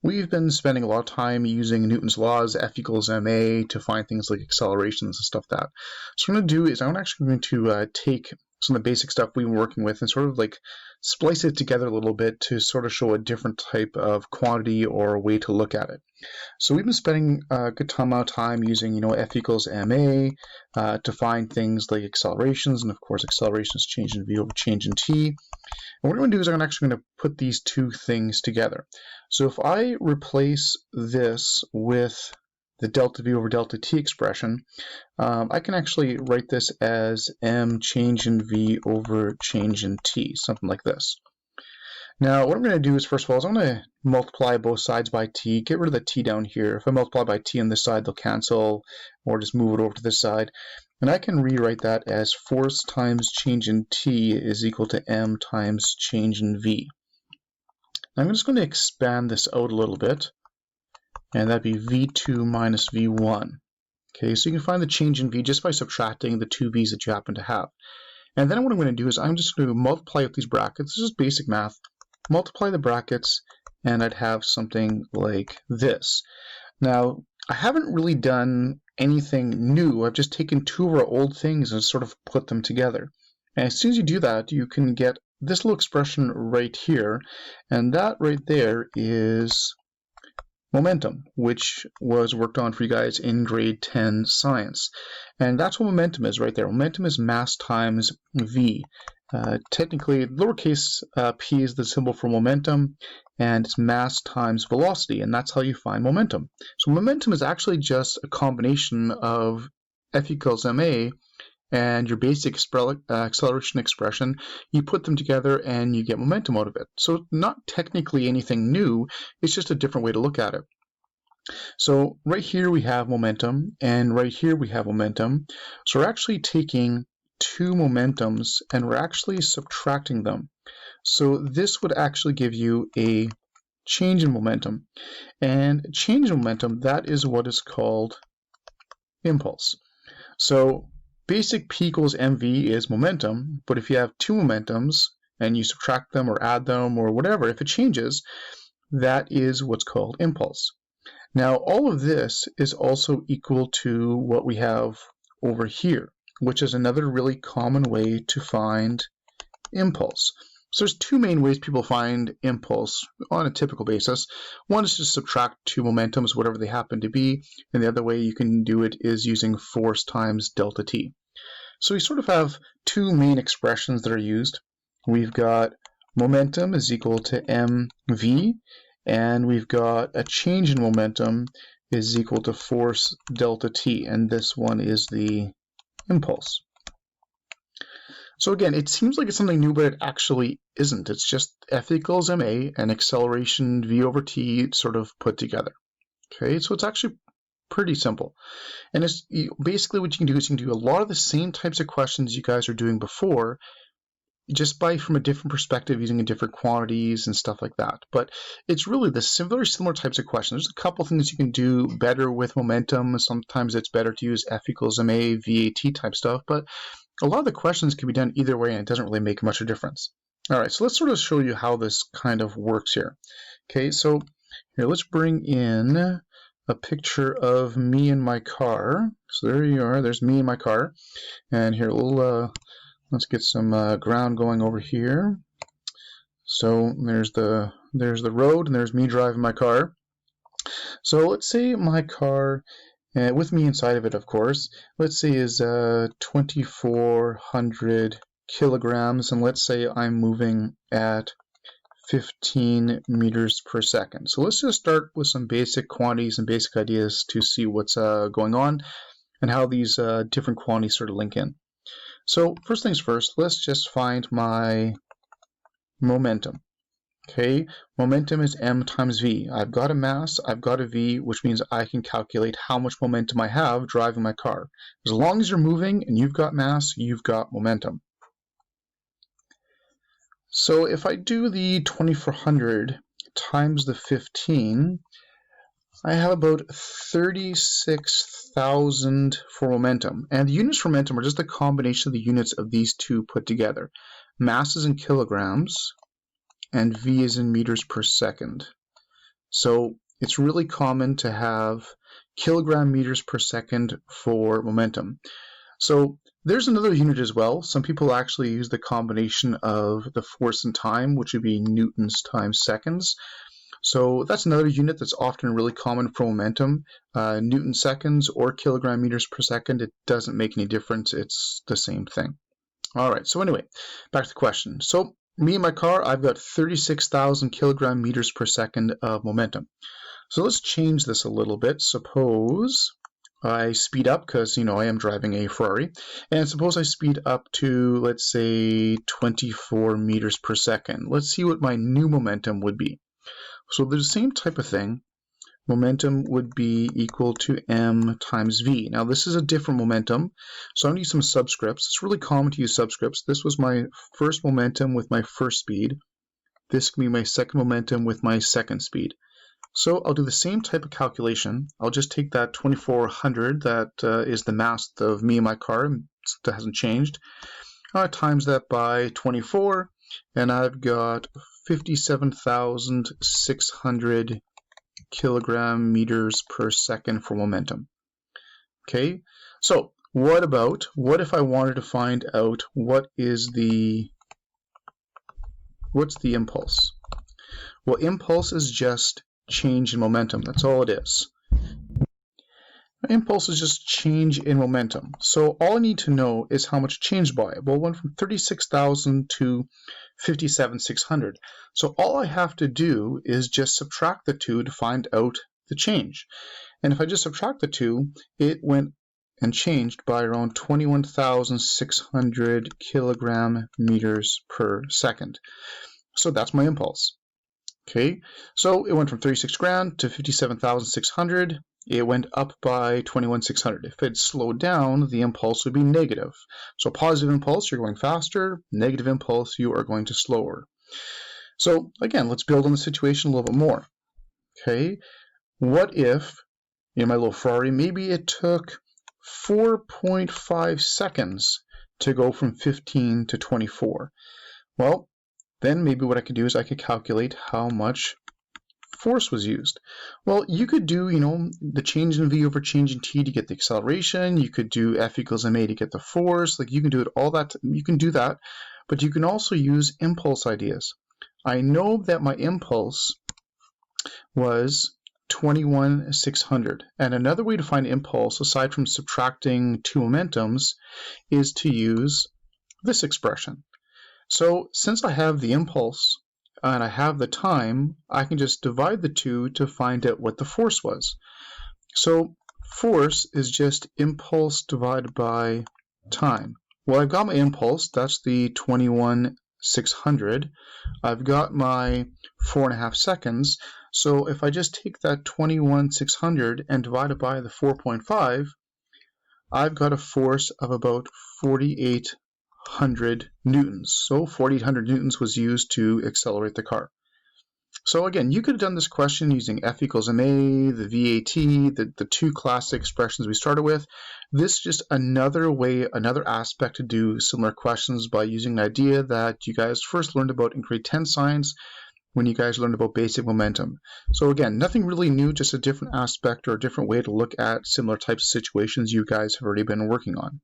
We've been spending a lot of time using Newton's laws, F equals ma, to find things like accelerations and stuff like that. So what I'm going to do is I'm actually going to take some of the basic stuff we've been working with and sort of like splice it together a little bit to sort of show a different type of quantity or a way to look at it. So we've been spending a good amount of time using, F equals ma to find things like accelerations, and of course accelerations change in v over change in t. And what I'm going to do is I'm actually going to put these two things together. So if I replace this with the delta v over delta t expression, I can actually write this as m change in v over change in t, something like this. Now what I'm going to do is, first of all, I'm going to multiply both sides by t, get rid of the t down here. If I multiply by t on this side, they'll cancel, or just move it over to this side. And I can rewrite that as force times change in t is equal to m times change in v. Now I'm just going to expand this out a little bit, and that'd be v2 minus v1. Okay, so you can find the change in v just by subtracting the two v's that you happen to have. And then what I'm going to do is I'm just going to multiply with these brackets. This is basic math. Multiply the brackets, and I'd have something like this. Now, I haven't really done anything new. I've just taken two of our old things and sort of put them together. And as soon as you do that, you can get this little expression right here, and that right there is momentum, which was worked on for you guys in grade 10 science. And that's what momentum is right there. Momentum is mass times v. Technically, lowercase p is the symbol for momentum, and it's mass times velocity, and that's how you find momentum. So momentum is actually just a combination of F equals ma and your basic acceleration expression. You put them together and you get momentum out of it. So not technically anything new, it's just a different way to look at it. So right here we have momentum, and right here we have momentum. So we're actually taking two momentums and we're actually subtracting them. So this would actually give you a change in momentum. And change in momentum, that is what is called impulse. So basic P equals mv is momentum, but if you have two momentums and you subtract them or add them or whatever, if it changes, that is what's called impulse. Now all of this is also equal to what we have over here, which is another really common way to find impulse. So there's two main ways people find impulse on a typical basis. One is to subtract two momentums, whatever they happen to be, and the other way you can do it is using force times delta t. So we sort of have two main expressions that are used. We've got momentum is equal to mv, and we've got a change in momentum is equal to force delta t, and this one is the impulse. So again, it seems like it's something new, but it actually isn't. It's just F equals ma and acceleration v over t sort of put together. Okay, so it's actually pretty simple. And it's basically what you can do is you can do a lot of the same types of questions you guys are doing before, just from a different perspective, using different quantities and stuff like that. But it's really the very similar types of questions. There's a couple things you can do better with momentum. Sometimes it's better to use F equals ma, VAT type stuff, but a lot of the questions can be done either way, and it doesn't really make much of a difference. All right, so let's sort of show you how this kind of works here. Okay, so here, let's bring in a picture of me in my car. So there you are, there's me in my car. And here, let's get some ground going over here. So there's the road, and there's me driving my car. So let's say my car, with me inside of it, of course, let's say is 2,400 kilograms, and let's say I'm moving at 15 meters per second. So let's just start with some basic quantities and basic ideas to see what's going on and how these different quantities sort of link in. So first things first, let's just find my momentum. Okay, momentum is m times v. I've got a mass, I've got a v, which means I can calculate how much momentum I have driving my car. As long as you're moving and you've got mass, you've got momentum. So if I do the 2,400 times the 15, I have about 36,000 for momentum. And the units for momentum are just a combination of the units of these two put together. Mass is in kilograms, and v is in meters per second. So it's really common to have kilogram meters per second for momentum. So there's another unit as well. Some people actually use the combination of the force and time, which would be newtons times seconds. So that's another unit that's often really common for momentum. Newton seconds or kilogram meters per second, it doesn't make any difference. It's the same thing. All right, so anyway, back to the question. So me and my car, I've got 36,000 kilogram meters per second of momentum. So let's change this a little bit. Suppose I speed up, because I am driving a Ferrari, and suppose I speed up to, let's say, 24 meters per second. Let's see what my new momentum would be. So the same type of thing. Momentum would be equal to m times v. Now this is a different momentum, so I'm going to use some subscripts. It's really common to use subscripts. This was my first momentum with my first speed. This can be my second momentum with my second speed. So I'll do the same type of calculation. I'll just take that 2400, that is the mass of me and my car, that hasn't changed, times that by 24, and I've got 57,600 kilogram meters per second for momentum. Okay, so what if I wanted to find out what's the impulse? Well, impulse is just change in momentum. That's all it is. Impulse is just change in momentum. So all I need to know is how much it changed by. Well, it went from 36,000 to 57,600. So all I have to do is just subtract the two to find out the change. And if I just subtract the two, it went and changed by around 21,600 kilogram meters per second. So that's my impulse. Okay, so it went from 36 grand to 57,600. It went up by 21,600. If it slowed down, the impulse would be negative. So positive impulse, you're going faster. Negative impulse, you are going to slower. So again, let's build on the situation a little bit more. Okay, what if, in my little Ferrari, maybe it took 4.5 seconds to go from 15 to 24? Well, then maybe what I could do is I could calculate how much force was used. Well, you could do, the change in v over change in t to get the acceleration. You could do F equals ma to get the force. Like, you can do it all that. You can do that, but you can also use impulse ideas. I know that my impulse was 21,600, and another way to find impulse, aside from subtracting two momentums, is to use this expression. So since I have the impulse and I have the time, I can just divide the two to find out what the force was. So force is just impulse divided by time. Well, I've got my impulse, that's the 21,600. I've got my 4.5 seconds. So if I just take that 21,600 and divide it by the 4.5, I've got a force of about 4,800 newtons. So 4,800 newtons was used to accelerate the car. So again, you could have done this question using F equals ma, the VAT, the two classic expressions we started with. This is just another way, another aspect to do similar questions by using an idea that you guys first learned about in grade 10 science when you guys learned about basic momentum. So again, nothing really new, just a different aspect or a different way to look at similar types of situations you guys have already been working on.